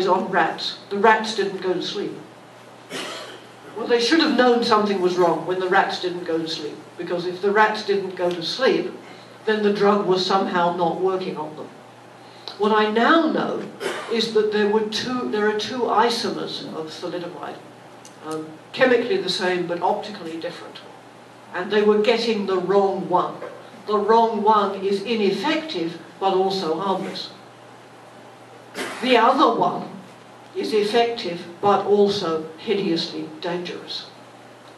on rats. The rats didn't go to sleep. Well, they should have known something was wrong when the rats didn't go to sleep, because if the rats didn't go to sleep, then the drug was somehow not working on them. What I now know is that there are two isomers of thalidomide, chemically the same but optically different, and they were getting the wrong one. The wrong one is ineffective but also harmless. The other one is effective but also hideously dangerous.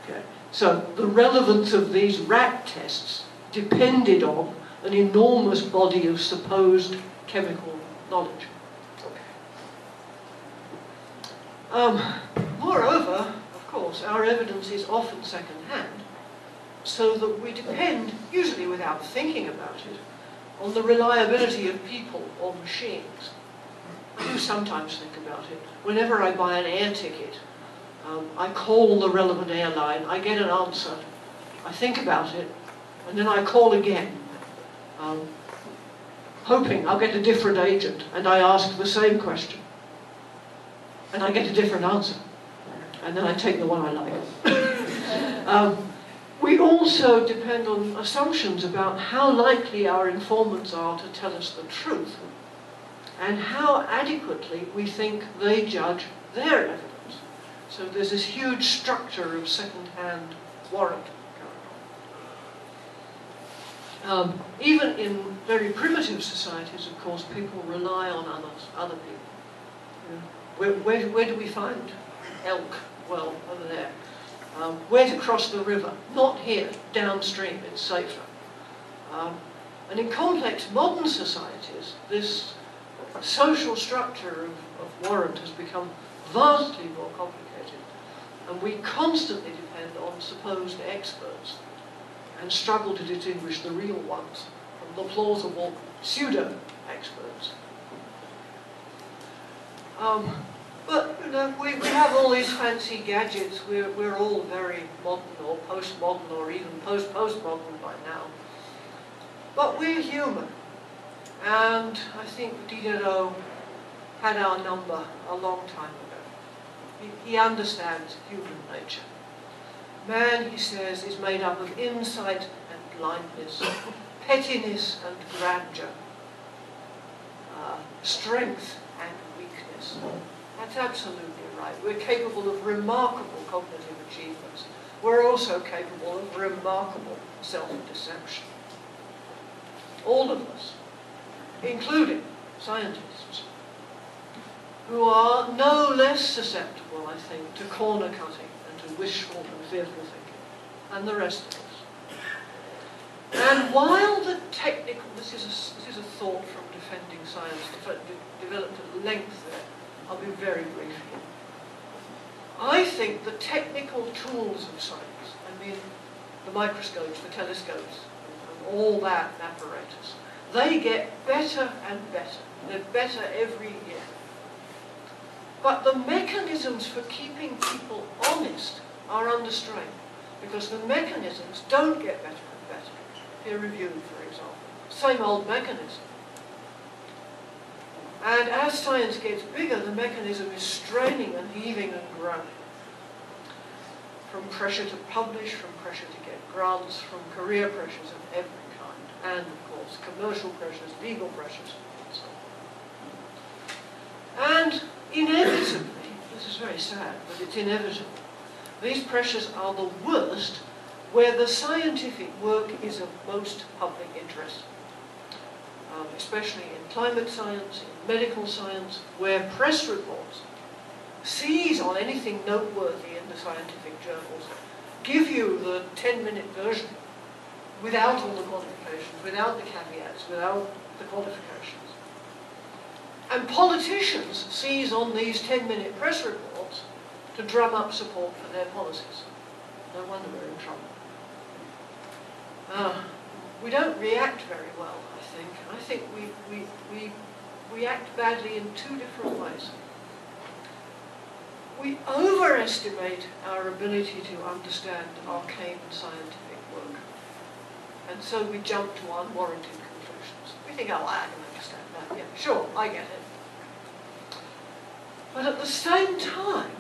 Okay. So the relevance of these rat tests depended on an enormous body of supposed chemical knowledge. Moreover, of course, our evidence is often second-hand, so that we depend, usually without thinking about it, on the reliability of people or machines. I do sometimes think about it. Whenever I buy an air ticket, I call the relevant airline, I get an answer, I think about it, and then I call again, hoping I'll get a different agent, and I ask the same question, and I get a different answer, and then I take the one I like. We also depend on assumptions about how likely our informants are to tell us the truth, and how adequately we think they judge their evidence. So there's this huge structure of second-hand warrant going on. Even in very primitive societies, of course, people rely on other people. Where do we find elk? Well, over there. Where to cross the river? Not here, downstream, it's safer. And in complex modern societies, this social structure of warrant has become vastly more complicated, and we constantly depend on supposed experts and struggle to distinguish the real ones from the plausible pseudo-experts. But you know, we have all these fancy gadgets. We're all very modern or postmodern or even post-postmodern by now. But we're human. And I think Diderot had our number a long time ago. He understands human nature. Man, he says, is made up of insight and blindness, pettiness and grandeur, strength and weakness. That's absolutely right. We're capable of remarkable cognitive achievements. We're also capable of remarkable self-deception. All of us, including scientists, who are no less susceptible, I think, to corner cutting and to wishful and fearful thinking than the rest of us. And while the technical, this is a thought from Defending Science, developed at length there, I'll be very brief here. I think the technical tools of science, I mean the microscopes, the telescopes, and all that apparatus, they get better and better. They're better every year. But the mechanisms for keeping people honest are under strain, because the mechanisms don't get better and better. Peer-reviewed, for example. Same old mechanism. And as science gets bigger, the mechanism is straining and heaving and groaning. From pressure to publish, from pressure to get grants, from career pressures of every kind, and of course commercial pressures, legal pressures, and so on. And inevitably, this is very sad, but it's inevitable, these pressures are the worst where the scientific work is of most public interest. Especially in climate science, in medical science, where press reports seize on anything noteworthy in the scientific journals, give you the 10-minute version without all the qualifications, without the caveats, without the qualifications. And politicians seize on these 10-minute press reports to drum up support for their policies. No wonder we're in trouble. We don't react very well, I think. I think we act badly in two different ways. We overestimate our ability to understand arcane scientific work. And so we jump to unwarranted conclusions. We think, oh, I can understand that. Yeah, sure, I get it. But at the same time,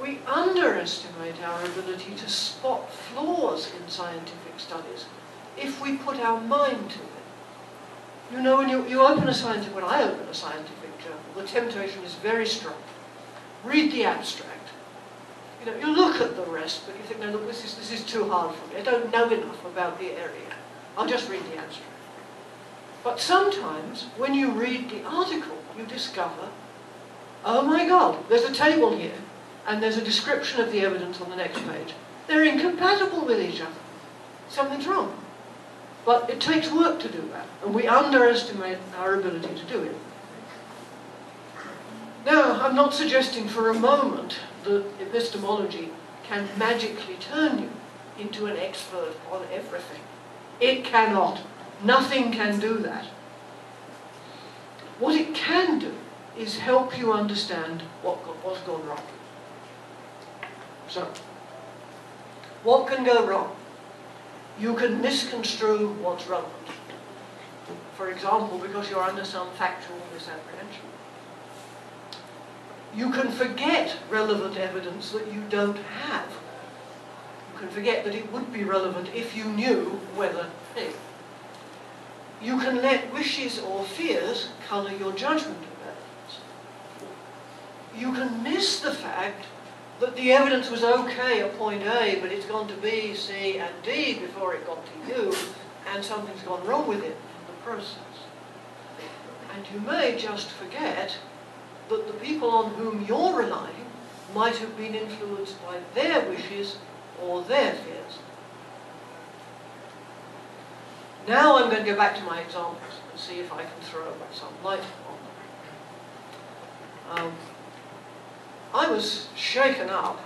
we underestimate our ability to spot flaws in scientific studies if we put our mind to it. You know, when you open a scientific, when I open a scientific journal, the temptation is very strong. Read the abstract. You know, you look at the rest, but you think, no, look, this is too hard for me. I don't know enough about the area. I'll just read the abstract. But sometimes, when you read the article, you discover, oh my God, there's a table here, and there's a description of the evidence on the next page. They're incompatible with each other. Something's wrong. But it takes work to do that, and we underestimate our ability to do it. Now, I'm not suggesting for a moment that epistemology can magically turn you into an expert on everything. It cannot. Nothing can do that. What it can do is help you understand what's gone wrong. So, what can go wrong? You can misconstrue what's relevant. For example, because you're under some factual misapprehension. You can forget relevant evidence that you don't have. You can forget that it would be relevant if you knew whether thing. You can let wishes or fears colour your judgment of evidence. You can miss the fact that the evidence was okay at point A, but it's gone to B, C, and D before it got to you, and something's gone wrong with it in the process. And you may just forget that the people on whom you're relying might have been influenced by their wishes or their fears. Now I'm going to go back to my examples and see if I can throw some light on them. I was shaken up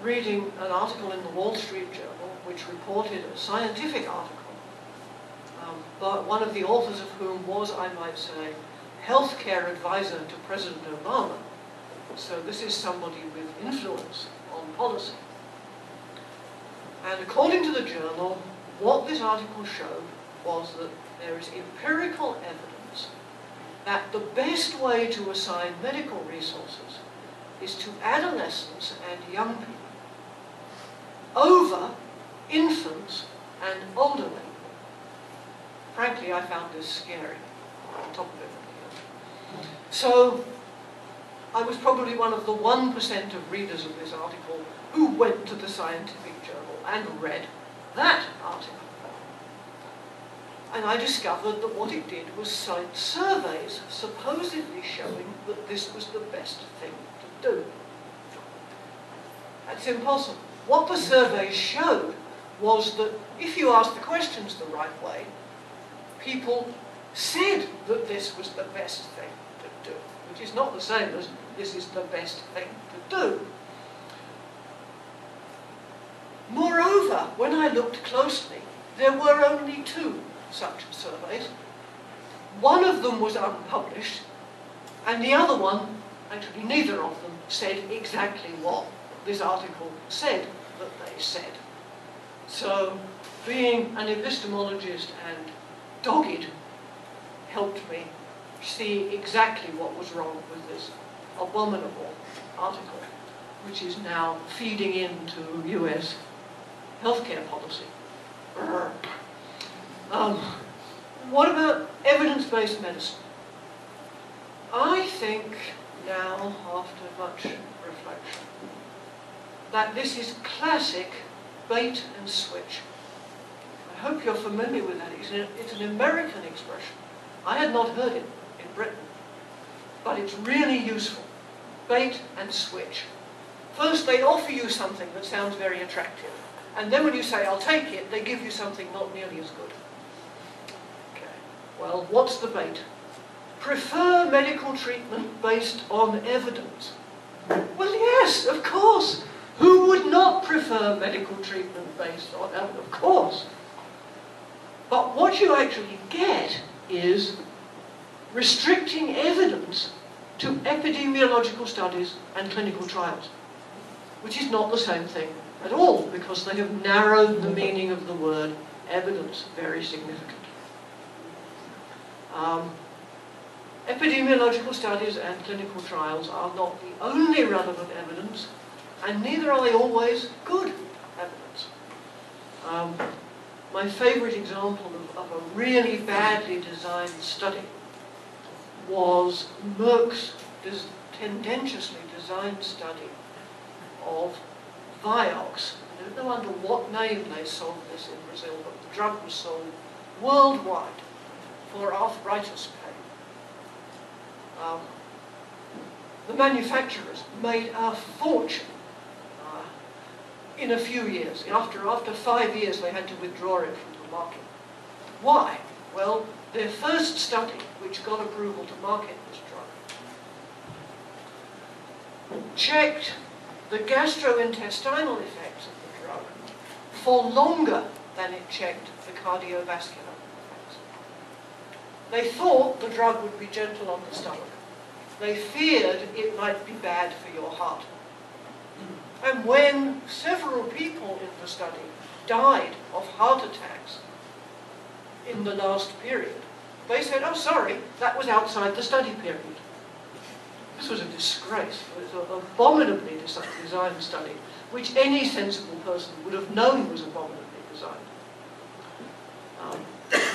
reading an article in the Wall Street Journal which reported a scientific article, but one of the authors of whom was, I might say, healthcare advisor to President Obama. So this is somebody with influence on policy. And according to the journal, what this article showed was that there is empirical evidence that the best way to assign medical resources is to adolescents and young people over infants and older people. Frankly, I found this scary on top of everything else. So I was probably one of the 1% of readers of this article who went to the scientific journal and read that article. And I discovered that what it did was cite surveys supposedly showing that this was the best thing to do. That's impossible. What the surveys showed was that if you asked the questions the right way, people said that this was the best thing to do, which is not the same as this is the best thing to do. Moreover, when I looked closely, there were only 2 such surveys. One of them was unpublished, and the other one, actually neither of them, said exactly what this article said that they said. So, being an epistemologist and dogged helped me see exactly what was wrong with this abominable article, which is now feeding into US healthcare policy. What about evidence-based medicine? I think now, after much reflection, that this is classic bait and switch. I hope you're familiar with that. It's an American expression. I had not heard it in Britain, but it's really useful. Bait and switch. First, they offer you something that sounds very attractive, and then when you say, I'll take it, they give you something not nearly as good. Okay. Well, what's the bait? Prefer medical treatment based on evidence. Well, yes, of course. Who would not prefer medical treatment based on evidence? Of course. But what you actually get is restricting evidence to epidemiological studies and clinical trials, which is not the same thing at all, because they have narrowed the meaning of the word evidence very significantly. Epidemiological studies and clinical trials are not the only relevant evidence, and neither are they always good evidence. My favourite example of a really badly designed study was Merck's tendentiously designed study of Vioxx. I don't know under what name they sold this in Brazil, but the drug was sold worldwide for arthritis pain. The manufacturers made a fortune in a few years. After 5 years, they had to withdraw it from the market. Why? Well, their first study, which got approval to market this drug, checked the gastrointestinal effects of the drug for longer than it checked the cardiovascular effects. They thought the drug would be gentle on the stomach. They feared it might be bad for your heart. And when several people in the study died of heart attacks in the last period, they said, oh, sorry, that was outside the study period. This was a disgrace. It was an abominably designed study, which any sensible person would have known was abominably designed.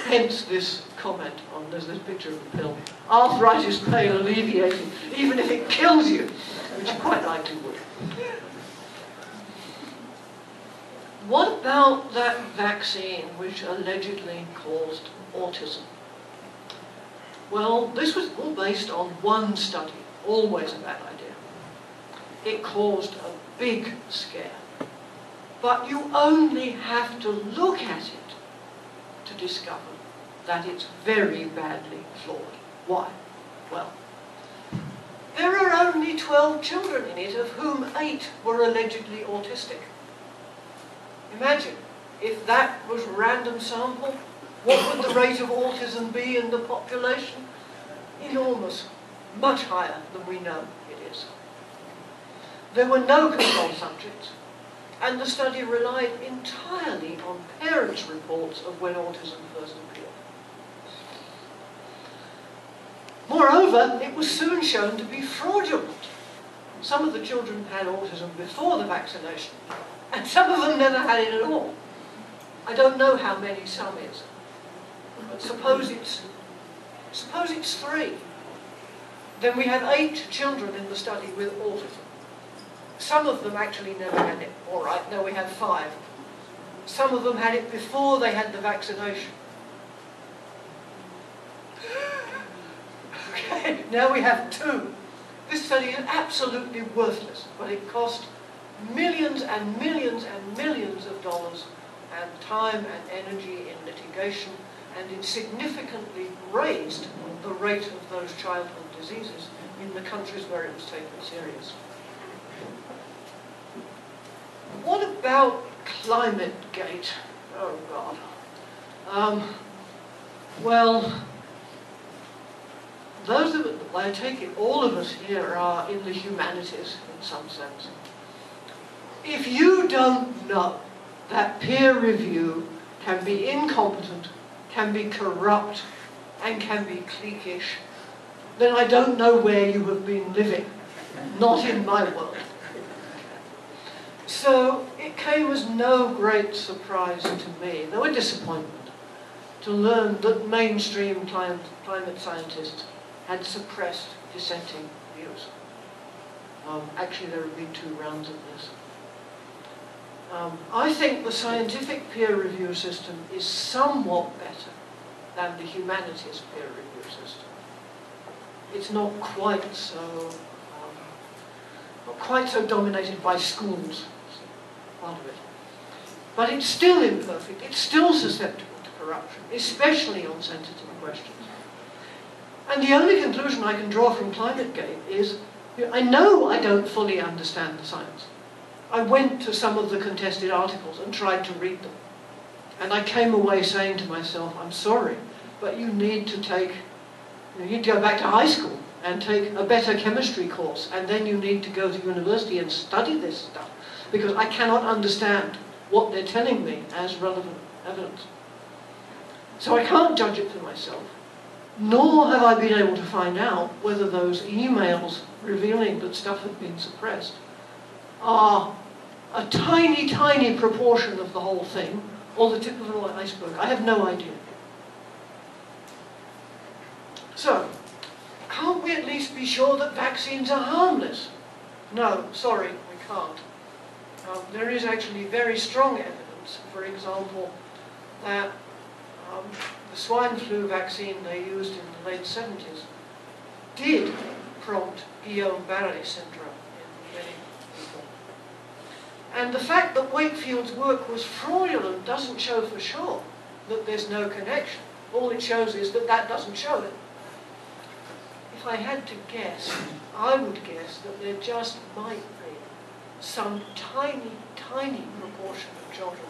Hence this comment on, there's this picture of the pill. Arthritis pain alleviating, even if it kills you, which quite likely would. What about that vaccine which allegedly caused autism? Well, this was all based on one study, always a bad idea. It caused a big scare. But you only have to look at it to discover that it's very badly flawed. Why? Well, there are only 12 children in it, of whom 8 were allegedly autistic. Imagine, if that was random sample, what would the rate of autism be in the population? Enormous, much higher than we know it is. There were no control subjects, and the study relied entirely on parents' reports of when autism first appeared. Moreover, it was soon shown to be fraudulent. Some of the children had autism before the vaccination, and some of them never had it at all. I don't know how many some is, but suppose it's 3. Then we had 8 children in the study with autism. Some of them actually never had it. All right, now we have 5. Some of them had it before they had the vaccination. Okay, now we have 2. This study is absolutely worthless, but it cost millions and millions and millions of dollars and time and energy in litigation, and it significantly raised the rate of those childhood diseases in the countries where it was taken seriously. What about ClimateGate? Oh, God. Well, those of it, I take it all of us here are in the humanities in some sense. If you don't know that peer review can be incompetent, can be corrupt, and can be cliquish, then I don't know where you have been living. Not in my world. So it came as no great surprise to me, though a disappointment, to learn that mainstream climate scientists had suppressed dissenting views. Actually, there have been 2 rounds of this. I think the scientific peer review system is somewhat better than the humanities peer review system. It's not quite so dominated by schools, part of it. But it's still imperfect. It's still susceptible to corruption, especially on sensitive questions. And the only conclusion I can draw from ClimateGate is, I know I don't fully understand the science. I went to some of the contested articles and tried to read them. And I came away saying to myself, I'm sorry, but you need to go back to high school and take a better chemistry course, and then you need to go to university and study this stuff, because I cannot understand what they're telling me as relevant evidence. So I can't judge it for myself. nor have I been able to find out whether those emails revealing that stuff had been suppressed are a tiny, tiny proportion of the whole thing, or the tip of an iceberg. I have no idea. So, can't we at least be sure that vaccines are harmless? No, sorry, we can't. There is actually very strong evidence, for example, that the swine flu vaccine they used in the late 70s did prompt Guillain-Barré syndrome in many people. And the fact that Wakefield's work was fraudulent doesn't show for sure that there's no connection. All it shows is that that doesn't show it. If I had to guess, I would guess that there just might be some tiny, tiny proportion of children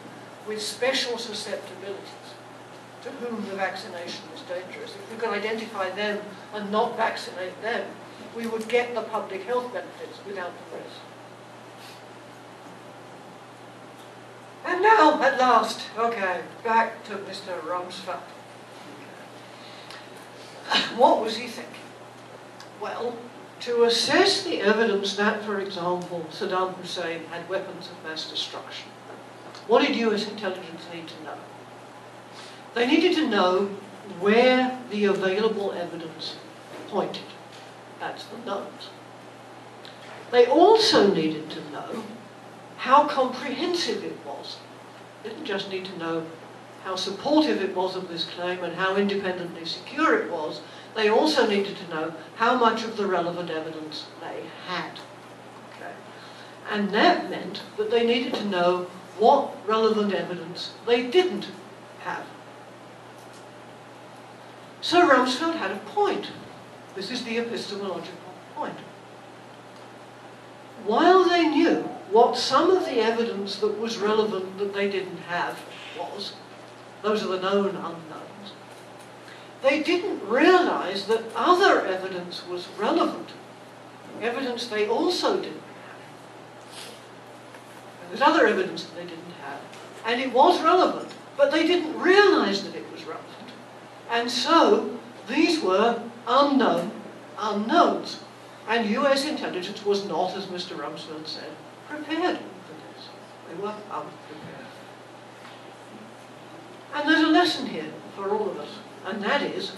with special susceptibilities to whom the vaccination is dangerous. If we could identify them and not vaccinate them, we would get the public health benefits without the rest. And now, at last, okay, back to Mr. Rumsfeld. What was he thinking? Well, to assess the evidence that, for example, Saddam Hussein had weapons of mass destruction, what did US intelligence need to know? They needed to know where the available evidence pointed. That's the knowns. They also needed to know how comprehensive it was. They didn't just need to know how supportive it was of this claim and how independently secure it was. They also needed to know how much of the relevant evidence they had. Okay. And that meant that they needed to know what relevant evidence they didn't have. So Rumsfeld had a point. This is the epistemological point. While they knew what some of the evidence that was relevant that they didn't have was, those are the known unknowns, they didn't realize that other evidence was relevant, evidence they also didn't have. And there's other evidence that they didn't have, and it was relevant, but they didn't realize that it was relevant. And so, these were unknown unknowns. And US intelligence was not, as Mr. Rumsfeld said, prepared for this. They were unprepared. And there's a lesson here for all of us, and that is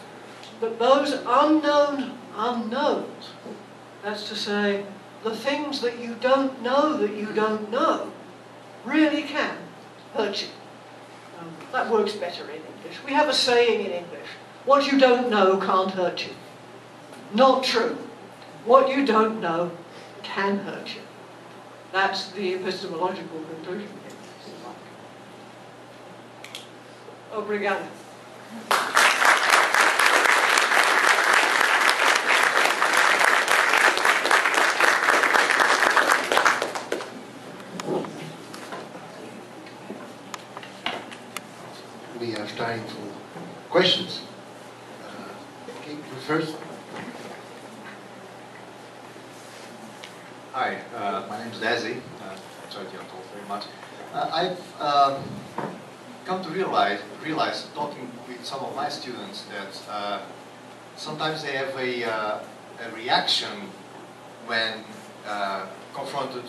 that those unknown unknowns, that's to say, the things that you don't know, really can hurt you. That works better in English. We have a saying in English, what you don't know can't hurt you. Not true. What you don't know can hurt you. That's the epistemological conclusion here. Obrigado. We have time for questions. Okay, you first. Hi, my name is Desi. Sorry to talk very much. I've come to realize, talking with some of my students, that sometimes they have a reaction when confronted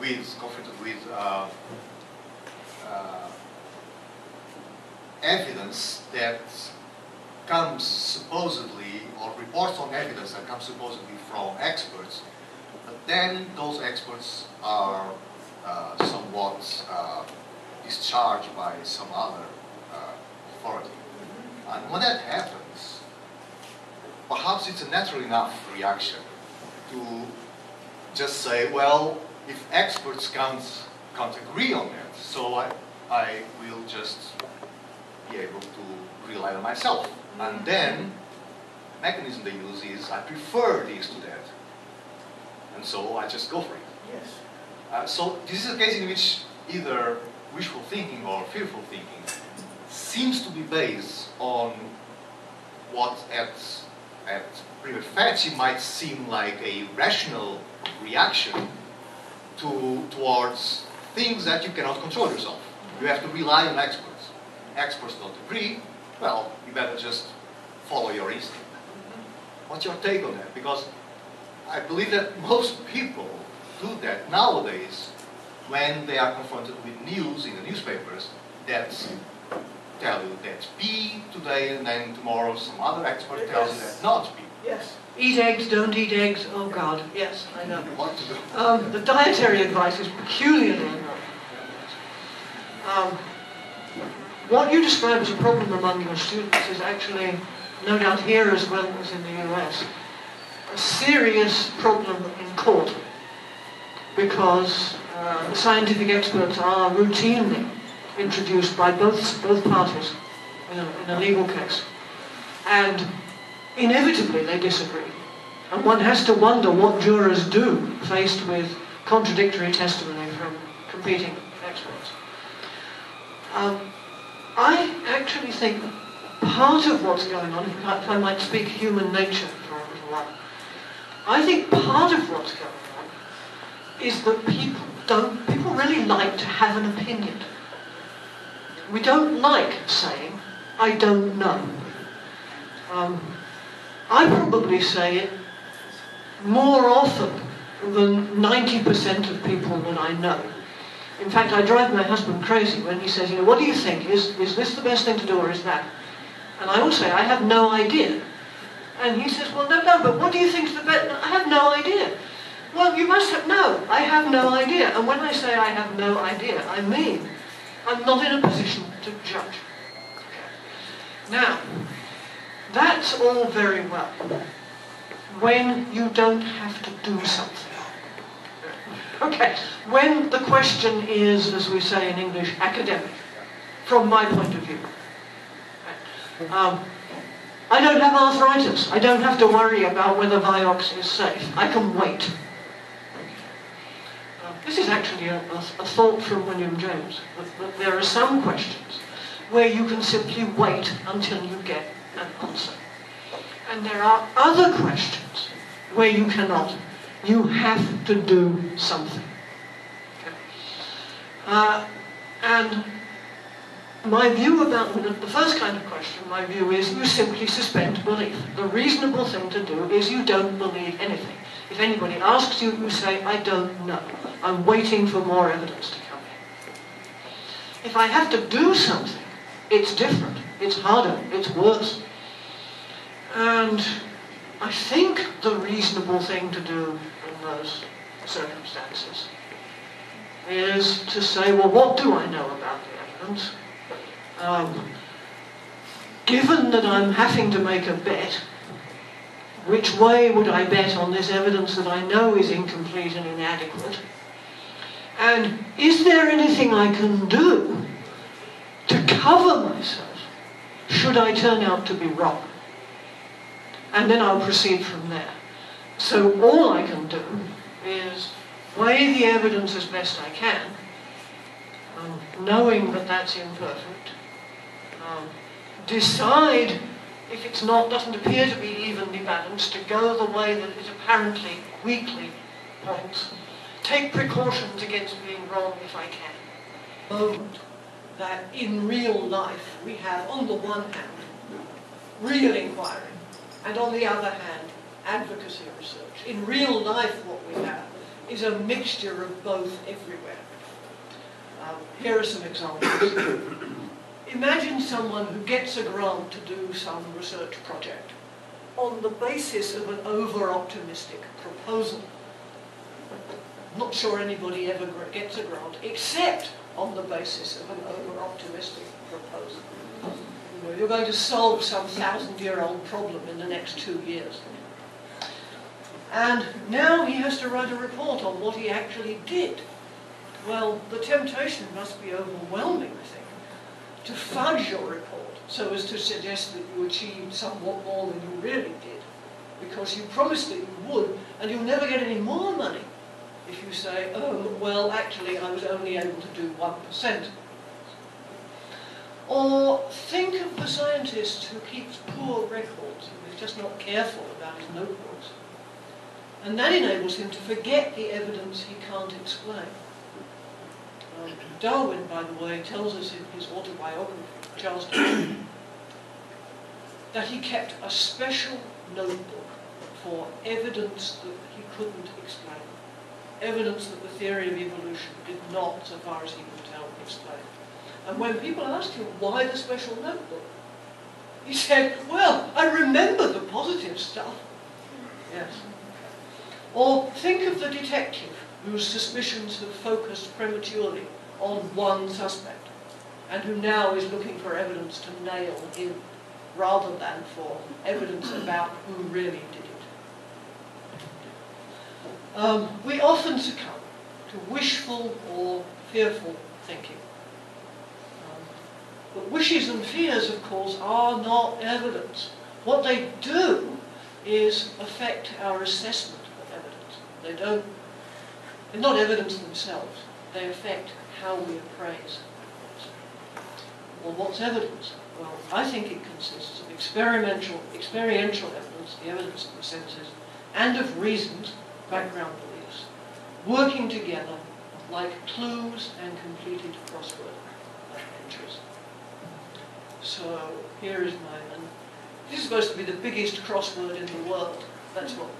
with evidence that comes supposedly, or reports on evidence that comes supposedly from experts, but then those experts are somewhat discharged by some other authority. And when that happens, perhaps it's a natural enough reaction to just say, well, if experts can't agree on that, so I will just be able to rely on myself. And then, the mechanism they use is, I prefer this to that. And so I just go for it. Yes. So this is a case in which either wishful thinking or fearful thinking seems to be based on what at prima facie might seem like a rational reaction towards things that you cannot control yourself. You have to rely on experts. Experts don't agree, well, you better just follow your instinct. What's your take on that? Because I believe that most people do that nowadays when they are confronted with news in the newspapers that tell you that's B today, and then tomorrow some other expert tells you that's not B. Yes. Eat eggs, don't eat eggs. Oh God, yes, I know. What to do? The dietary advice is peculiarly annoying. What you describe as a problem among your students is actually, no doubt here as well as in the US, a serious problem in court, because scientific experts are routinely introduced by both parties in a legal case, and inevitably they disagree. And one has to wonder what jurors do faced with contradictory testimony from competing experts. I actually think part of what's going on, if I might speak human nature for a little while, I think part of what's going on is that people really like to have an opinion. We don't like saying, I don't know. I probably say it more often than 90% of people that I know. In fact, I drive my husband crazy when he says, what do you think? Is this the best thing to do or is that? And I will say, I have no idea. And he says, well, no, but what do you think is the best? I have no idea. Well, you must have, no, I have no idea. And when I say I have no idea, I mean I'm not in a position to judge. Now, that's all very well when you don't have to do something. Okay, when the question is, as we say in English, academic, from my point of view. I don't have arthritis. I don't have to worry about whether Vioxx is safe. I can wait. This is actually a thought from William James, that there are some questions where you can simply wait until you get an answer. And there are other questions where you cannot. You have to do something. Okay. And my view about the first kind of question, my view is you simply suspend belief. The reasonable thing to do is you don't believe anything. If anybody asks you, you say, I don't know. I'm waiting for more evidence to come in. If I have to do something, it's different. It's harder. It's worse. And I think the reasonable thing to do in those circumstances is to say, well, what do I know about the evidence? Given that I'm having to make a bet, which way would I bet on this evidence that I know is incomplete and inadequate? And is there anything I can do to cover myself should I turn out to be wrong? And then I'll proceed from there. So all I can do is weigh the evidence as best I can, knowing that that's imperfect, decide if it's not, doesn't appear to be evenly balanced, to go the way that it apparently weakly points, take precautions against being wrong if I can. Moment that in real life we have, on the one hand, real inquiry, and on the other hand, advocacy research. In real life what we have is a mixture of both everywhere. Here are some examples. Imagine someone who gets a grant to do some research project on the basis of an over-optimistic proposal. I'm not sure anybody ever gets a grant except on the basis of an over-optimistic proposal. You're going to solve some 1,000-year-old problem in the next 2 years. And now he has to write a report on what he actually did. Well, the temptation must be overwhelming, I think, to fudge your report so as to suggest that you achieved somewhat more than you really did, because you promised that you would, and you'll never get any more money if you say, oh, well, actually, I was only able to do 1%. Or think of the scientist who keeps poor records, who is just not careful about his notebooks, and that enables him to forget the evidence he can't explain. Darwin, by the way, tells us in his autobiography, Charles Darwin, that he kept a special notebook for evidence that he couldn't explain. Evidence that the theory of evolution did not, so far as he could tell, explain. And when people asked him why the special notebook, he said, well, I remember the positive stuff. Yes. Or think of the detective whose suspicions have focused prematurely on one suspect, and who now is looking for evidence to nail him, rather than for evidence about who really did it. We often succumb to wishful or fearful thinking. But wishes and fears, of course, are not evidence. What they do is affect our assessment of evidence. They're not evidence themselves. They affect how we appraise evidence. Well, what's evidence? Well, I think it consists of experiential evidence, the evidence of the senses, and of reasons, background beliefs, working together like clues and completed crossword entries. So here is mine, and this is supposed to be the biggest crossword in the world. That's what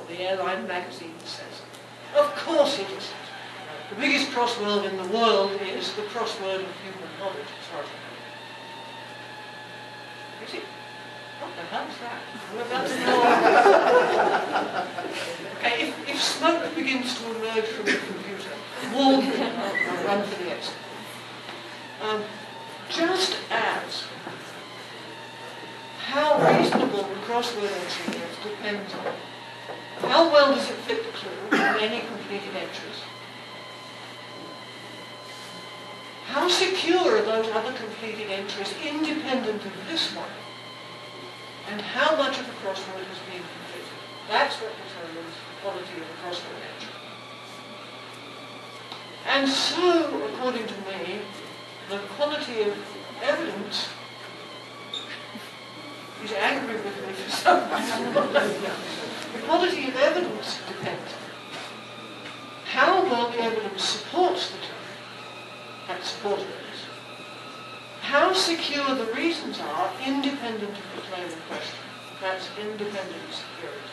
the airline magazine says. Of course it is. The biggest crossword in the world is the crossword of human knowledge, as far as I know. Is it? What the hell is that? We're about to know. Okay, if smoke begins to emerge from the computer, warn me, I'll run for the exit. Just as how reasonable the crossword entry is depends on how well does it fit the clue in any completed entries, how secure are those other completed entries independent of this one, and how much of the crossword has been completed. That's what determines the quality of the crossword entry. And so, according to me, the quality of evidence is angry with me for some reason. The quality of evidence depends on how well the evidence supports the claim, that support evidence, how secure the reasons are independent of the claim in question, that's independent security,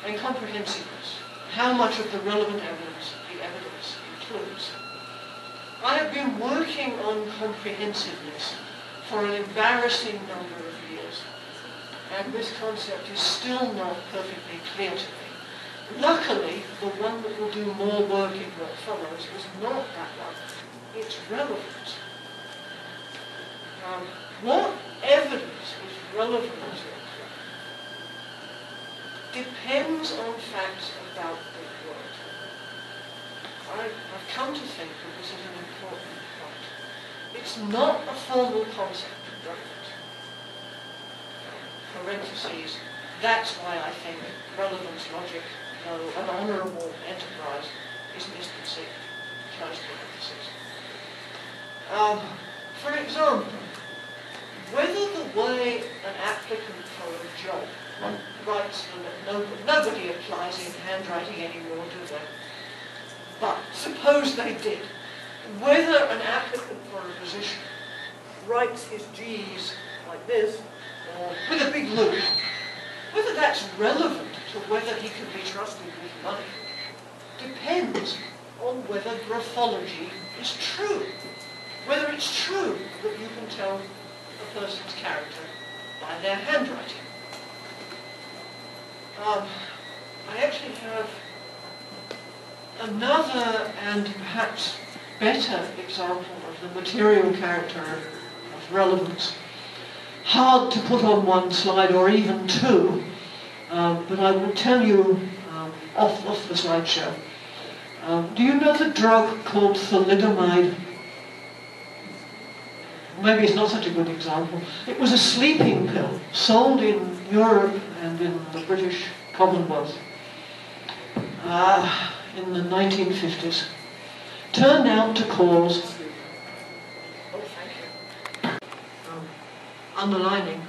and comprehensiveness, how much of the relevant evidence the evidence includes. I have been working on comprehensiveness for an embarrassing number of years, and this concept is still not perfectly clear to me. Luckily, the one that will do more work in what follows is not that one. It's relevance. What evidence is relevant to it depends on facts about the world. I've come to think that this is an important point. It's not a formal concept of relevance. Parentheses, that's why I think relevance logic, though an honourable enterprise, is misconceived. Close parentheses. For example, whether the way an applicant for a job writes them, nobody applies in handwriting anymore, do they? But suppose they did. Whether an applicant for a position writes his G's like this, or with a big loop, whether that's relevant to whether he can be trusted with money, depends on whether graphology is true. Whether it's true that you can tell a person's character by their handwriting. I actually have another and perhaps better example of the material character of relevance. Hard to put on one slide or even two, but I will tell you off the slideshow. Do you know the drug called thalidomide? Maybe it's not such a good example. It was a sleeping pill sold in Europe and in the British Commonwealth in the 1950s. Turned out to cause, underlining,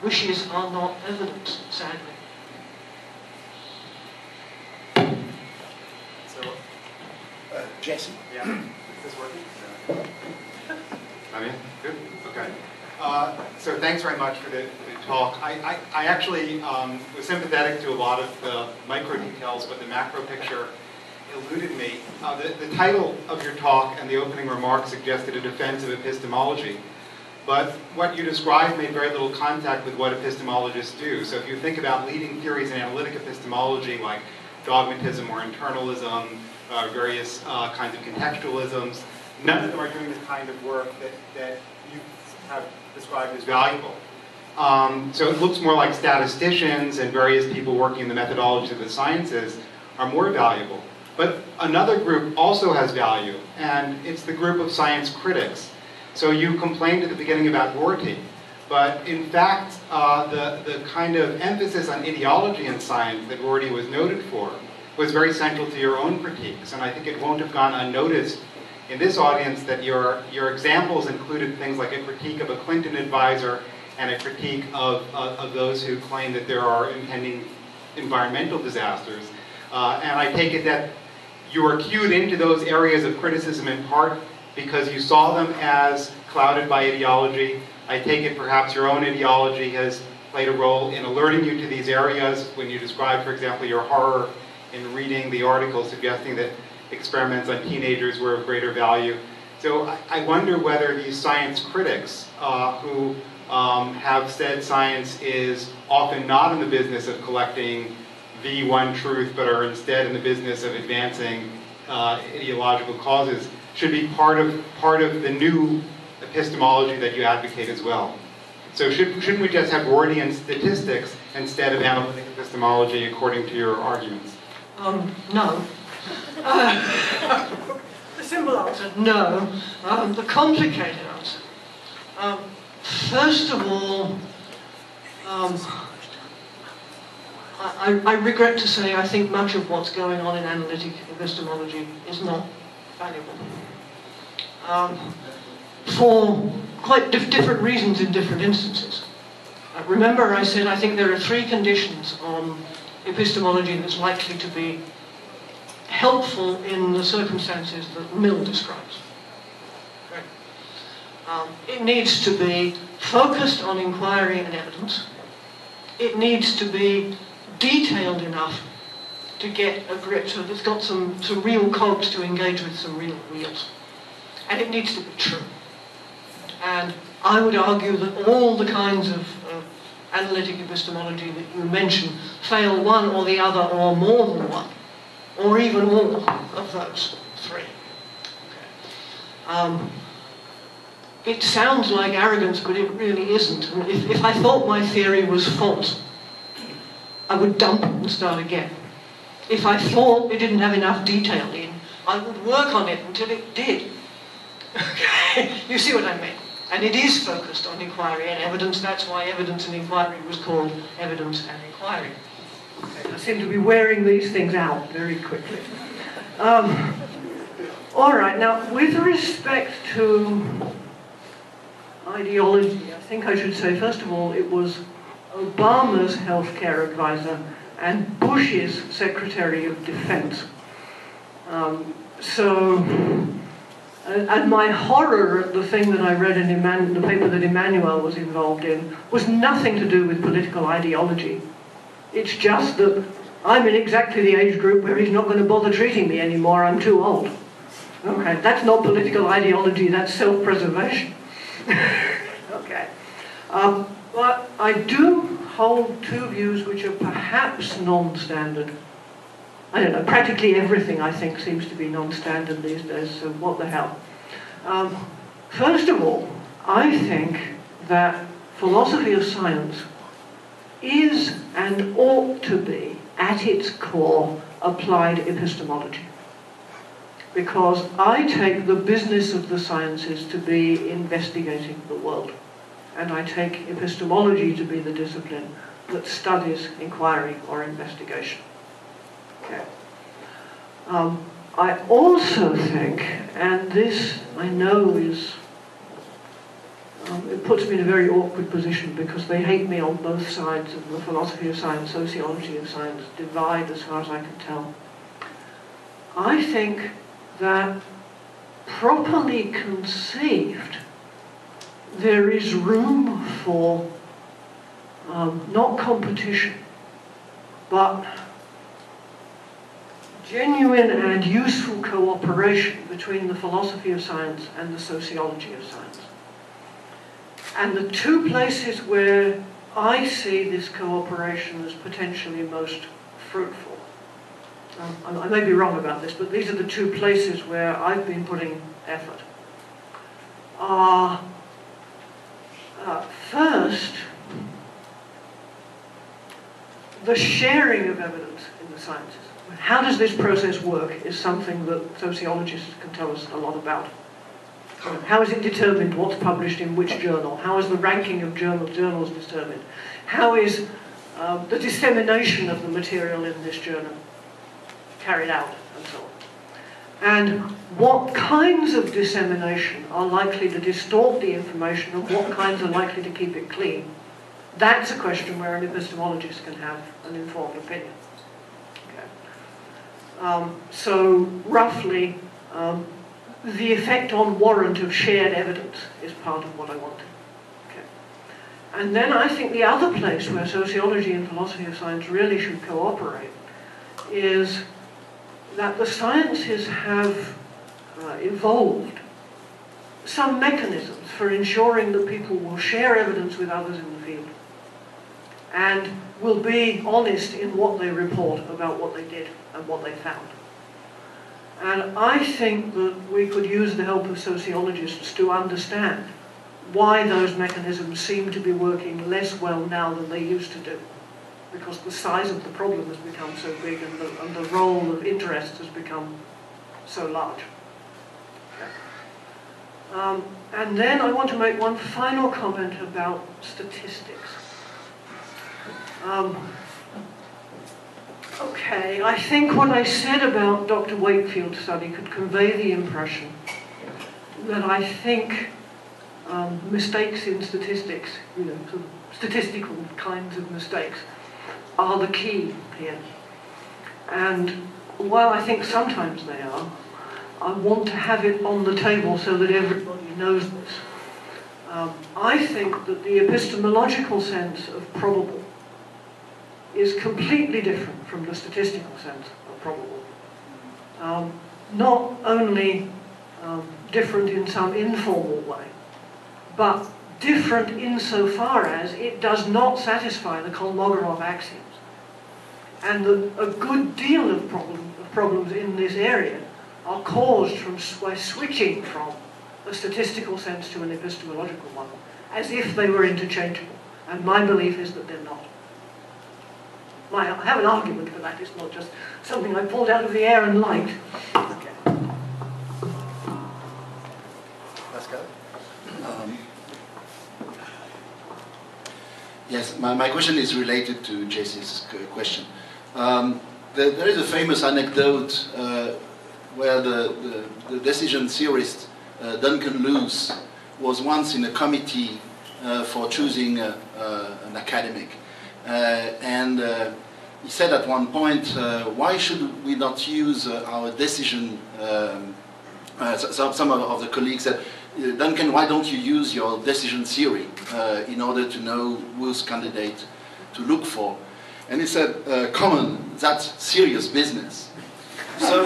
wishes are not evidence, sadly. So, Jesse. yeah, is this working? I'm in? Good? Okay. So thanks very much for the talk. I actually was sympathetic to a lot of the micro details, but the macro picture eluded me. The title of your talk and the opening remarks suggested a defense of epistemology. But what you described made very little contact with what epistemologists do. So if you think about leading theories in analytic epistemology like dogmatism or internalism, various kinds of contextualisms, none of them are doing the kind of work that you have described as valuable. So it looks more like statisticians and various people working in the methodology of the sciences are more valuable. But another group also has value, and it's the group of science critics. So you complained at the beginning about Rorty, but in fact, the kind of emphasis on ideology in science that Rorty was noted for was very central to your own critiques, and I think it won't have gone unnoticed in this audience that your examples included things like a critique of a Clinton advisor and a critique of those who claim that there are impending environmental disasters. And I take it that you are cued into those areas of criticism in part because you saw them as clouded by ideology. I take it perhaps your own ideology has played a role in alerting you to these areas when you described, for example, your horror in reading the article suggesting that experiments on teenagers were of greater value. So I wonder whether these science critics who have said science is often not in the business of collecting the one truth, but are instead in the business of advancing ideological causes, should be part of the new epistemology that you advocate as well. So shouldn't we just have Rortyian statistics instead of analytic epistemology according to your arguments? No. The simple answer, no. The complicated answer. First of all, I regret to say I think much of what's going on in analytic epistemology is not valuable. For quite different reasons in different instances. Remember I said I think there are three conditions on epistemology that's likely to be helpful in the circumstances that Mill describes. It needs to be focused on inquiry and evidence. It needs to be detailed enough to get a grip, so it's got some real cogs to engage with some real wheels. And it needs to be true. And I would argue that all the kinds of analytic epistemology that you mention fail one or the other or more than one, or even all of those three. Okay. It sounds like arrogance, but it really isn't. And if I thought my theory was false, I would dump it and start again. If I thought it didn't have enough detail in, I would work on it until it did. Okay, you see what I mean? And it is focused on inquiry and evidence. That's why evidence and inquiry was called evidence and inquiry. Okay, I seem to be wearing these things out very quickly. All right, now with respect to ideology, I think I should say, first of all, it was Obama's healthcare advisor and Bush's Secretary of Defense. And my horror at the thing that I read in the paper that Emmanuel was involved in was nothing to do with political ideology. It's just that I'm in exactly the age group where he's not going to bother treating me anymore, I'm too old. Okay, that's not political ideology, that's self-preservation. Okay. But I do hold two views which are perhaps non-standard. I don't know, practically everything I think seems to be non-standard these days, so what the hell. First of all, I think that philosophy of science is and ought to be, at its core, applied epistemology. Because I take the business of the sciences to be investigating the world. And I take epistemology to be the discipline that studies inquiry or investigation. Okay. I also think, and this I know is, it puts me in a very awkward position because they hate me on both sides of the philosophy of science, sociology of science divide as far as I can tell. I think that properly conceived, there is room for not competition, but genuine and useful cooperation between the philosophy of science and the sociology of science. And the two places where I see this cooperation as potentially most fruitful, I may be wrong about this, but these are the two places where I've been putting effort, are first, the sharing of evidence in the sciences. How does this process work is something that sociologists can tell us a lot about. How is it determined what's published in which journal? How is the ranking of journals determined? How is the dissemination of the material in this journal carried out, and so on? And what kinds of dissemination are likely to distort the information and what kinds are likely to keep it clean? That's a question where an epistemologist can have an informed opinion. Okay. So roughly, the effect on warrant of shared evidence is part of what I wanted. Okay. And then I think the other place where sociology and philosophy of science really should cooperate is that the sciences have evolved some mechanisms for ensuring that people will share evidence with others in the field and will be honest in what they report about what they did and what they found. And I think that we could use the help of sociologists to understand why those mechanisms seem to be working less well now than they used to do, because the size of the problem has become so big and the role of interest has become so large. And then I want to make one final comment about statistics. Okay, I think what I said about Dr. Wakefield's study could convey the impression that I think mistakes in statistics, sort of statistical kinds of mistakes, are the key here. And while I think sometimes they are, I want to have it on the table so that everybody knows this. I think that the epistemological sense of probable is completely different from the statistical sense of probable. Not only different in some informal way, but different insofar as it does not satisfy the Kolmogorov axioms. And a good deal of problems in this area are caused by switching from a statistical sense to an epistemological one, as if they were interchangeable. And my belief is that they're not. I have an argument for that. It's not just something I pulled out of the air and liked. Okay. Let's go. Yes, my question is related to Jesse's question. There is a famous anecdote where the decision theorist Duncan Luce was once in a committee for choosing an academic. And he said at one point, why should we not use our decision, some of the colleagues said, Duncan, why don't you use your decision theory in order to know whose candidate to look for? And he said, come on, that's serious business. So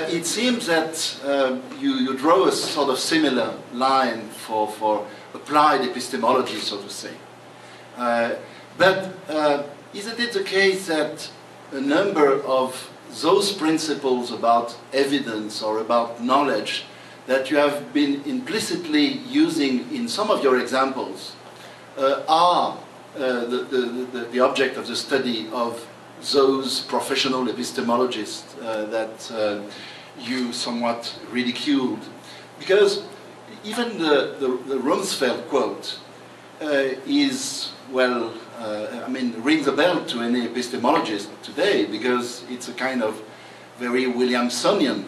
it seems that you draw a sort of similar line for applied epistemology, so to say. But isn't it the case that a number of those principles about evidence or about knowledge that you have been implicitly using in some of your examples are the object of the study of those professional epistemologists that you somewhat ridiculed? Because even the Rumsfeld quote is, well, rings a bell to any epistemologist today, because it's a kind of very Williamsonian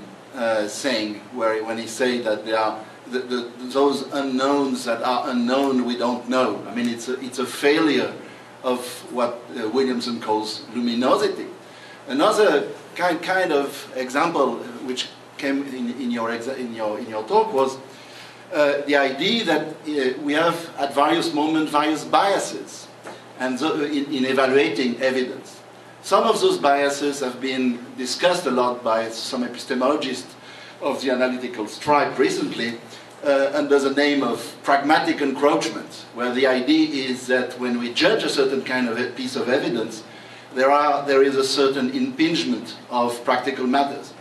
saying, when he says that there are those unknowns that are unknown we don't know. I mean, it's a failure of what Williamson calls luminosity. Another kind of example which came in your talk was the idea that we have at various moments various biases and in evaluating evidence. Some of those biases have been discussed a lot by some epistemologists of the analytical stripe recently under the name of pragmatic encroachment, where the idea is that when we judge a certain kind of a piece of evidence, there is a certain impingement of practical matters.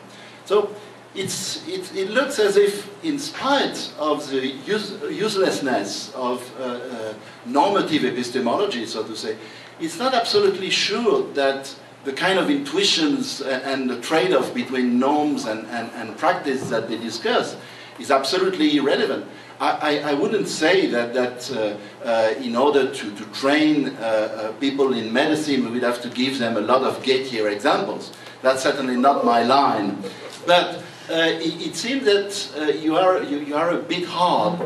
So it looks as if, in spite of the uselessness of normative epistemology, so to say, it's not absolutely sure that the kind of intuitions and the trade-off between norms and practice that they discuss is absolutely irrelevant. I wouldn't say that in order to train people in medicine, we would have to give them a lot of get-here examples. That's certainly not my line. But it seems that you are a bit hard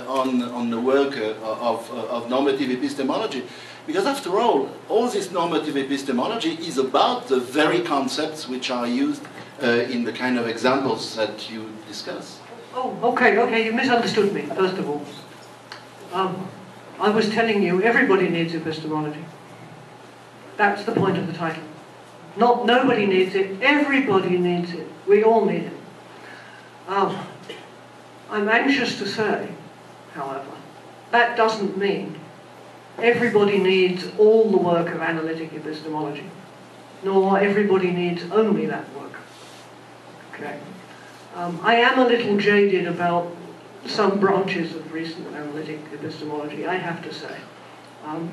on the work of normative epistemology, because after all this normative epistemology is about the very concepts which are used in the kind of examples that you discuss. Oh, okay, you misunderstood me, first of all. I was telling you everybody needs epistemology. That's the point of the title. Not nobody needs it, everybody needs it. We all need it. I'm anxious to say, however, that doesn't mean everybody needs all the work of analytic epistemology, nor everybody needs only that work. Okay. I am a little jaded about some branches of recent analytic epistemology, I have to say,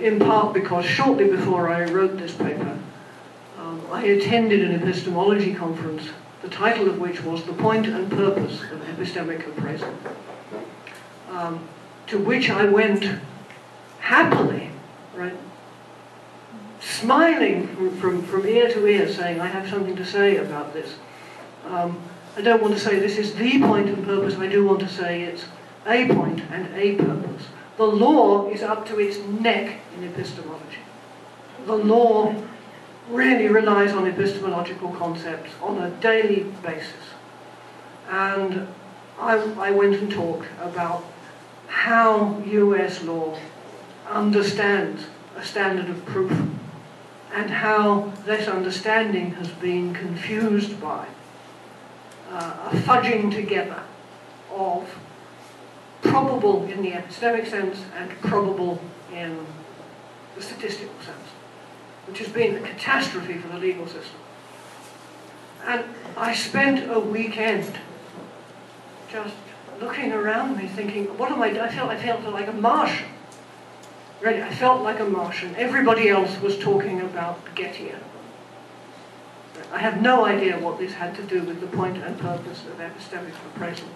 in part because shortly before I wrote this paper, I attended an epistemology conference, the title of which was The Point and Purpose of Epistemic Appraisal, to which I went happily, right, smiling from ear to ear, saying, I have something to say about this. I don't want to say this is the point and purpose, I do want to say it's a point and a purpose. The law is up to its neck in epistemology. The law really relies on epistemological concepts on a daily basis. And I went and talked about how US law understands a standard of proof and how this understanding has been confused by a fudging together of probable in the epistemic sense and probable in the statistical sense, which has been a catastrophe for the legal system. And I spent a weekend just looking around me thinking, what am I doing? I felt like a Martian. Really, I felt like a Martian. Everybody else was talking about get-here. I have no idea what this had to do with the point and purpose of epistemic appraisal.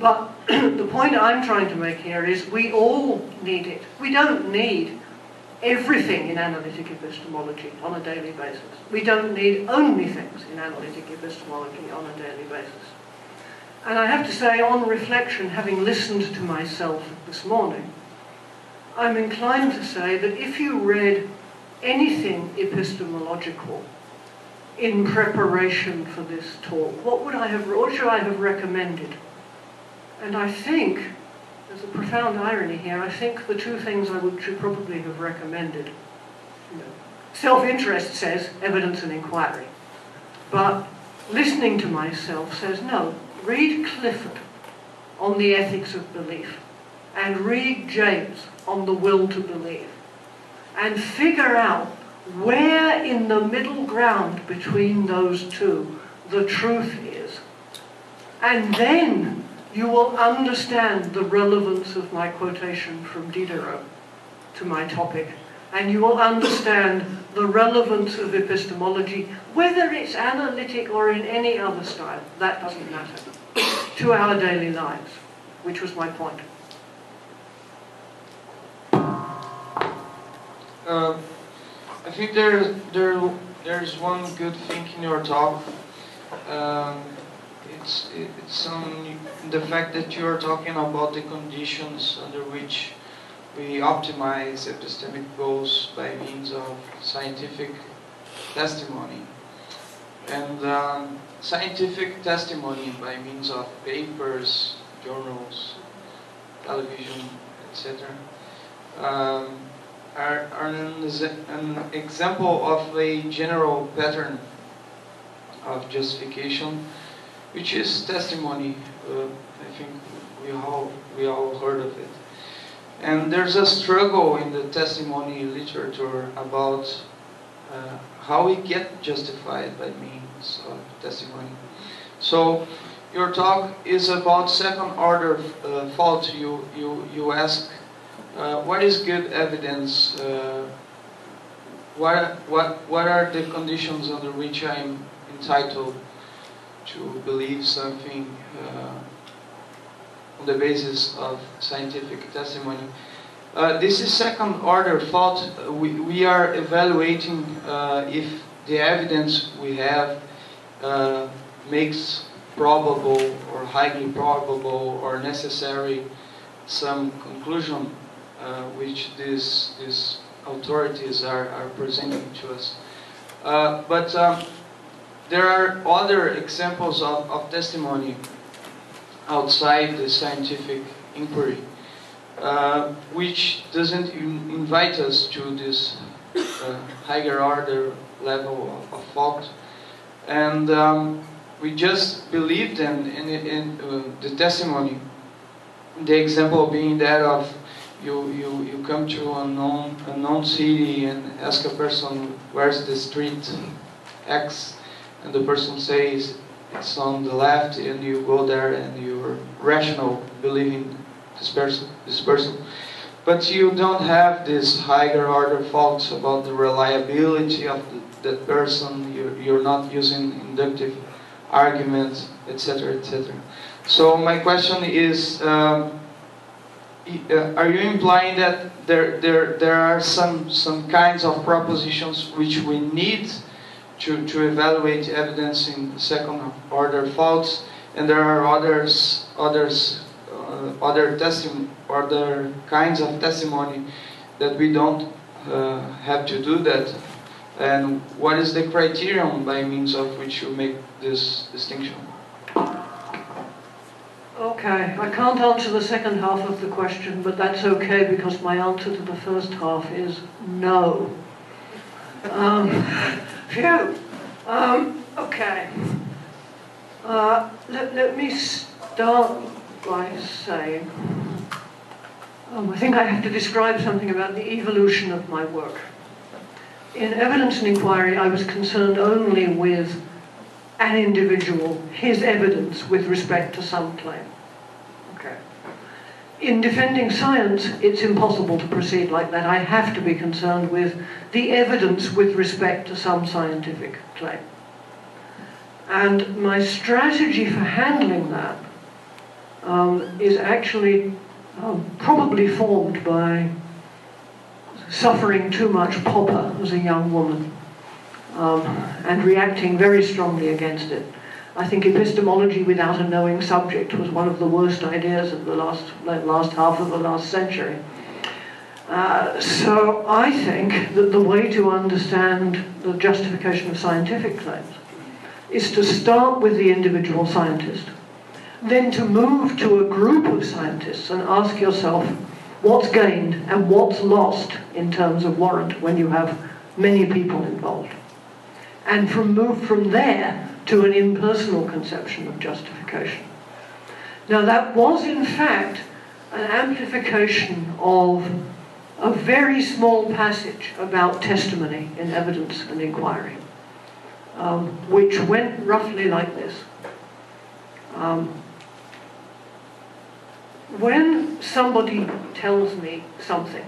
But the point I'm trying to make here is we all need it. We don't need everything in analytic epistemology on a daily basis. We don't need only things in analytic epistemology on a daily basis. And I have to say, on reflection, having listened to myself this morning, I'm inclined to say that if you read anything epistemological in preparation for this talk, what should I have recommended? And I think, there's a profound irony here, I think the two things I should probably have recommended. Self-interest says evidence and inquiry. But listening to myself says, no, read Clifford on the ethics of belief and read James on the will to believe and figure out where in the middle ground between those two the truth is. And then you will understand the relevance of my quotation from Diderot to my topic, and you will understand the relevance of epistemology, whether it's analytic or in any other style, that doesn't matter, to our daily lives, which was my point. I think there's one good thing in your talk. It's on the fact that you are talking about the conditions under which we optimize epistemic goals by means of scientific testimony. And scientific testimony by means of papers, journals, television, etc., are an example of a general pattern of justification, which is testimony. I think we all heard of it. And there's a struggle in the testimony literature about how we get justified by means of testimony. So your talk is about second-order fault. You ask, what is good evidence? What are the conditions under which I'm entitled to believe something on the basis of scientific testimony? This is second-order fault. We are evaluating if the evidence we have makes probable or highly probable or necessary some conclusion which these authorities are presenting to us. But there are other examples of testimony outside the scientific inquiry, which doesn't invite us to this higher order level of fault. And we just believe them in the testimony. The example being that of you come to a known city and ask a person, where's the street X? And the person says it's on the left, and you go there and you're rational, believing this person. But you don't have this higher order faults about the reliability of that person. You're not using inductive arguments, etc., etc. So my question is, are you implying that there are some kinds of propositions which we need to evaluate evidence in second-order faults, and there are other kinds of testimony that we don't have to do that? And what is the criterion by means of which you make this distinction? Okay, I can't answer the second half of the question, but that's okay because my answer to the first half is no. Phew. Okay. Let me start by saying, I think I have to describe something about the evolution of my work. In evidence and inquiry, I was concerned only with an individual, his evidence with respect to some claim. Okay. In defending science, it's impossible to proceed like that. I have to be concerned with the evidence with respect to some scientific claim. And my strategy for handling that is actually probably formed by suffering too much popper as a young woman and reacting very strongly against it. I think epistemology without a knowing subject was one of the worst ideas of the last half of the last century. So I think that the way to understand the justification of scientific claims is to start with the individual scientist, then to move to a group of scientists and ask yourself what's gained and what's lost in terms of warrant when you have many people involved. And move from there to an impersonal conception of justification. Now that was in fact an amplification of a very small passage about testimony in evidence and inquiry, which went roughly like this. When somebody tells me something,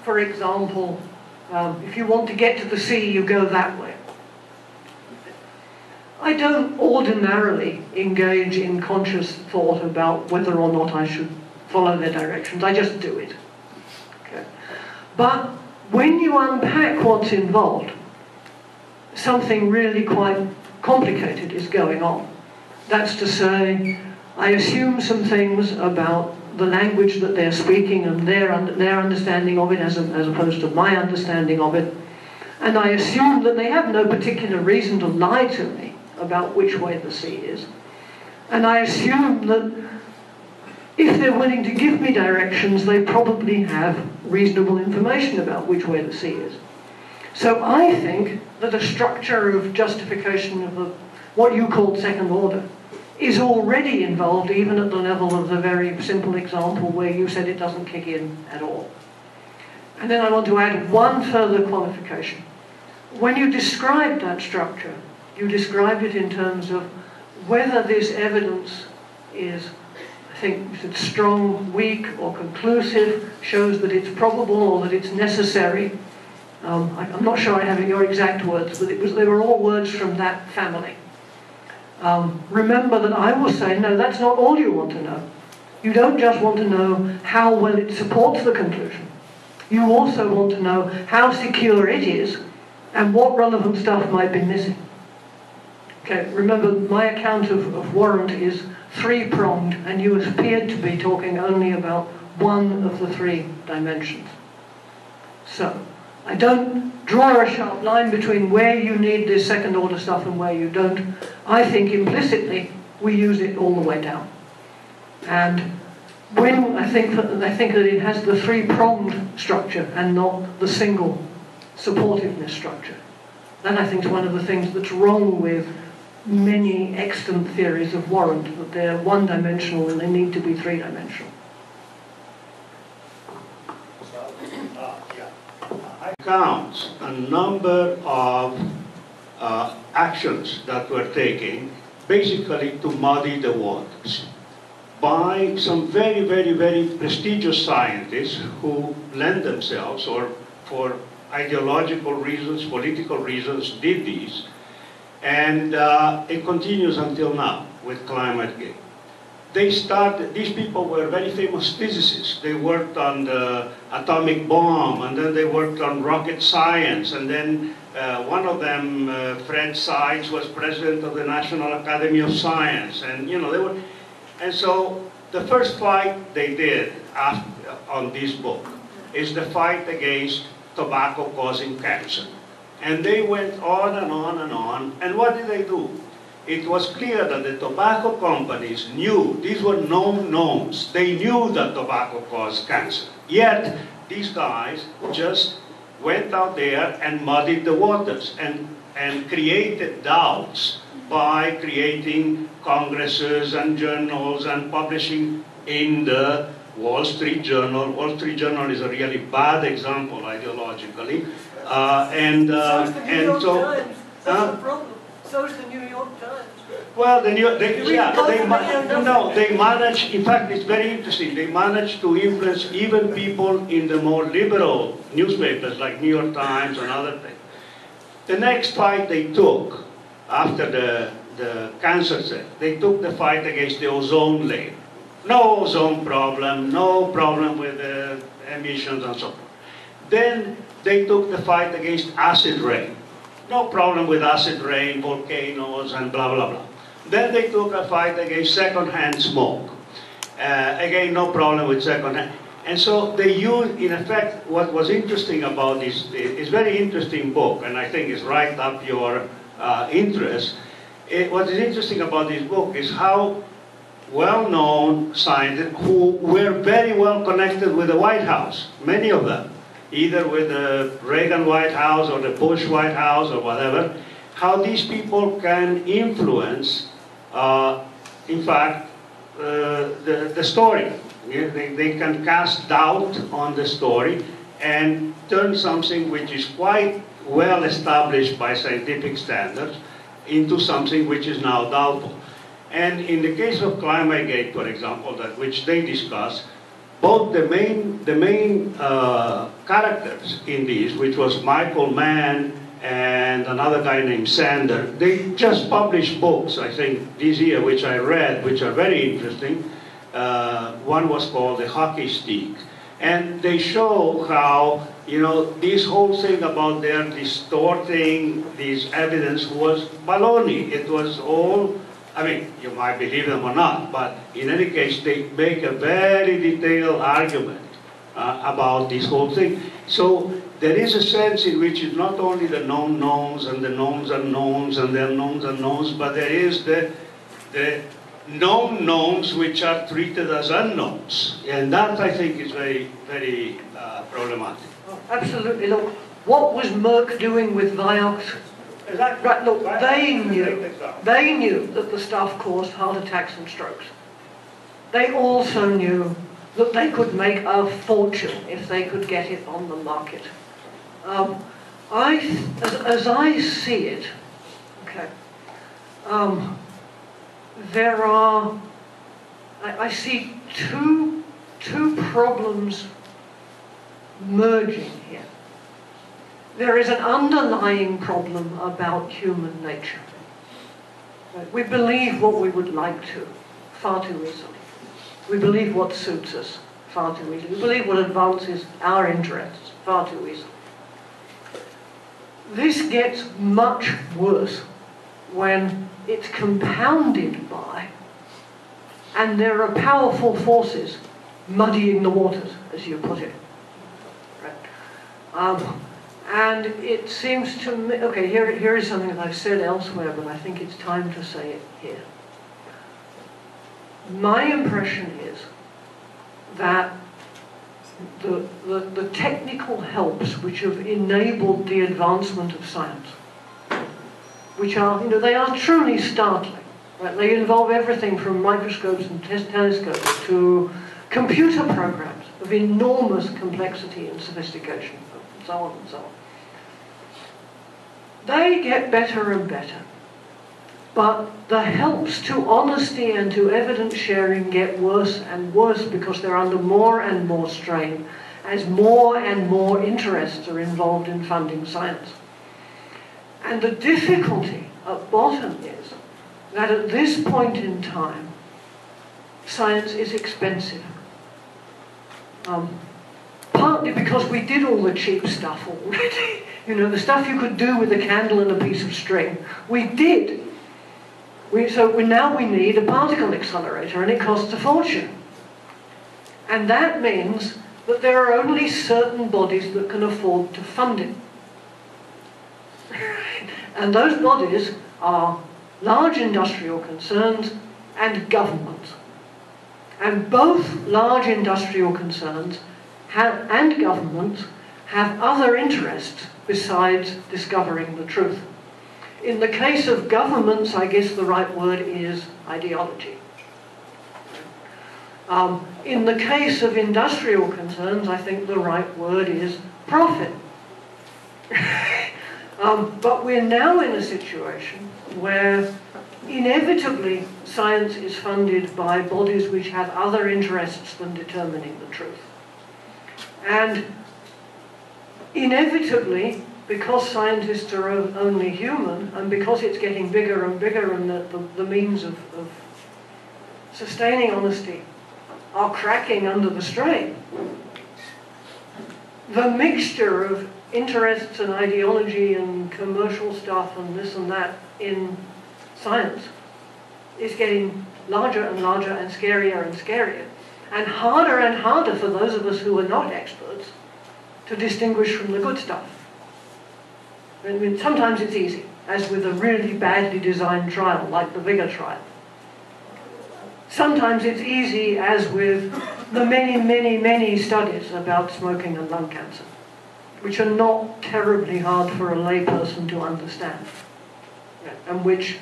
for example, if you want to get to the sea, you go that way. I don't ordinarily engage in conscious thought about whether or not I should follow their directions. I just do it. Okay. But when you unpack what's involved, something really quite complicated is going on. That's to say, I assume some things about the language that they're speaking and their understanding of it as opposed to my understanding of it. And I assume that they have no particular reason to lie to me about which way the sea is. And I assume that if they're willing to give me directions, they probably have reasonable information about which way the sea is. So I think that a structure of justification of what you called second order is already involved, even at the level of the very simple example where you said it doesn't kick in at all. And then I want to add one further qualification. When you described that structure, you described it in terms of whether this evidence is, I think you said strong, weak, or conclusive, shows that it's probable or that it's necessary. I'm not sure I have your exact words, but they were all words from that family. Remember that I will say, no, that's not all you want to know. You don't just want to know how well it supports the conclusion. You also want to know how secure it is and what relevant stuff might be missing. Okay, remember my account of warrant is three-pronged, and you appeared to be talking only about one of the three dimensions. So, I don't draw a sharp line between where you need this second order stuff and where you don't. I think implicitly we use it all the way down. And when I think that it has the three-pronged structure and not the single supportiveness structure, that I think is one of the things that's wrong with many extant theories of warrant, that they're one-dimensional and they need to be three-dimensional. Counts a number of actions that were taken basically to muddy the waters by some very, very, very prestigious scientists who lend themselves, or for ideological reasons, political reasons, did these. And it continues until now with ClimateGate. These people were very famous physicists. They worked on the atomic bomb, and then they worked on rocket science, and then one of them, Fred Seitz, was president of the National Academy of Science, and and so the first fight they did on this book is the fight against tobacco causing cancer. And they went on and on and on, and what did they do? It was clear that the tobacco companies knew, these were known knowns, they knew that tobacco caused cancer. Yet, these guys just went out there and muddied the waters and created doubts by creating congresses and journals and publishing in the Wall Street Journal. Wall Street Journal is a really bad example ideologically. So is the New York Times. That's the problem. So is the New York Times. Well, they manage, in fact, it's very interesting, they manage to influence even people in the more liberal newspapers like New York Times and other things. The next fight they took after the cancer thing, they took the fight against the ozone layer. No ozone problem, no problem with the emissions and so forth. Then they took the fight against acid rain. No problem with acid rain, volcanoes, and blah, blah, blah. Then they took a fight against secondhand smoke. Again, no problem with secondhand. And so they used, in effect, what was interesting about this, it's a very interesting book, and I think it's right up your interest. What is interesting about this book is how well-known scientists who were very well connected with the White House, many of them, either with the Reagan White House or the Bush White House or whatever, how these people can influence, in fact, the story. They can cast doubt on the story and turn something which is quite well established by scientific standards into something which is now doubtful. And in the case of ClimateGate, for example, which they discuss, both the main characters in these, which was Michael Mann and another guy named Sander, they just published books, I think, this year, which I read, which are very interesting. One was called The Hockey Stick. And they show how, this whole thing about their distorting this evidence was baloney. It was all, I mean, you might believe them or not, but in any case, they make a very detailed argument about this whole thing. So there is a sense in which it's not only the known knowns and the knowns unknowns and the unknowns unknowns, but there is the known knowns which are treated as unknowns. And that, I think, is very, very problematic. Absolutely. Look, what was Merck doing with Vioxx? Exactly. Right, look, Right. they knew that the stuff caused heart attacks and strokes. They also knew that they could make a fortune if they could get it on the market. As I see it, okay, there are, I see two problems merging here. There is an underlying problem about human nature. Right? We believe what we would like to far too easily. We believe what suits us far too easily. We believe what advances our interests far too easily. This gets much worse when it's compounded by, and there are powerful forces muddying the waters, as you put it. Right? And it seems to me, okay, here is something that I've said elsewhere, but I think it's time to say it here. My impression is that the technical helps which have enabled the advancement of science, which are, they are truly startling. Right? They involve everything from microscopes and telescopes to computer programs of enormous complexity and sophistication, and so on and so on. They get better and better. But the helps to honesty and to evidence sharing get worse and worse because they're under more and more strain as more and more interests are involved in funding science. And the difficulty at bottom is that at this point in time, science is expensive. Partly because we did all the cheap stuff already. The stuff you could do with a candle and a piece of string, we did. Now we need a particle accelerator, and it costs a fortune. And that means that there are only certain bodies that can afford to fund it. And those bodies are large industrial concerns and governments. And both large industrial concerns and governments have other interests besides discovering the truth. In the case of governments, I guess the right word is ideology. In the case of industrial concerns, I think the right word is profit. But we're now in a situation where inevitably science is funded by bodies which have other interests than determining the truth. And inevitably, because scientists are only human, and because it's getting bigger and bigger, and the means of sustaining honesty are cracking under the strain, the mixture of interests and ideology and commercial stuff and this and that in science is getting larger and larger and scarier and harder for those of us who are not experts to distinguish from the good stuff. I mean, sometimes it's easy, as with a really badly designed trial, like the Vigor trial. Sometimes it's easy, as with the many studies about smoking and lung cancer, which are not terribly hard for a layperson to understand, and which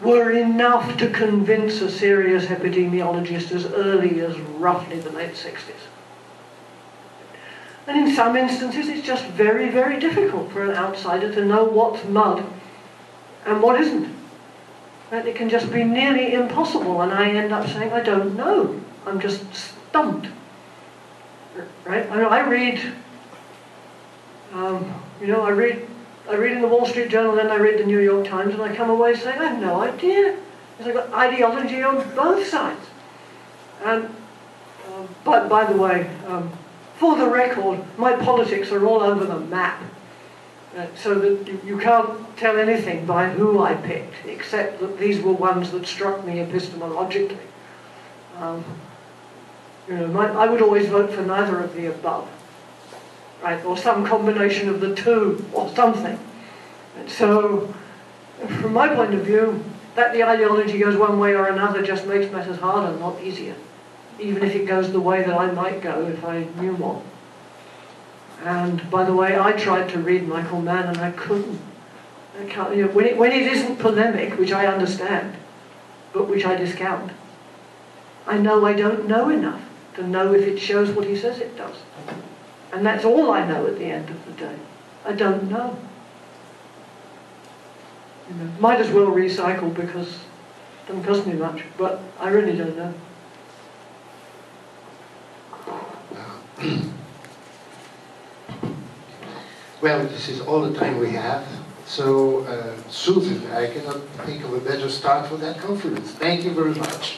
were enough to convince a serious epidemiologist as early as roughly the late 60s. And in some instances, it's just very, very difficult for an outsider to know what's mud and what isn't. And it can just be nearly impossible, and I end up saying, I don't know. I'm just stumped. Right? I read, I read in the Wall Street Journal, then I read the New York Times, and I come away saying, I have no idea. Because I've got ideology on both sides. And, by the way, for the record, my politics are all over the map. So that you can't tell anything by who I picked, except that these were ones that struck me epistemologically. I would always vote for neither of the above, right? Or some combination of the two, or something. And so, from my point of view, that the ideology goes one way or another just makes matters harder, not easier. Even if it goes the way that I might go if I knew more. And by the way, I tried to read Michael Mann and I couldn't. I can't, you know, when it isn't polemic, which I understand, but which I discount, I know I don't know enough to know if it shows what he says it does. And that's all I know at the end of the day. I don't know. You know, might as well recycle because it doesn't cost me much, but I really don't know. Well, this is all the time we have. So, Susan, I cannot think of a better start for that conference. Thank you very much.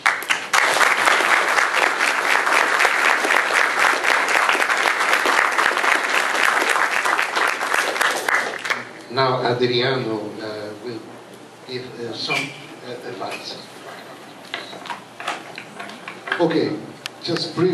Now, Adriano will give some advice. Okay, just briefly.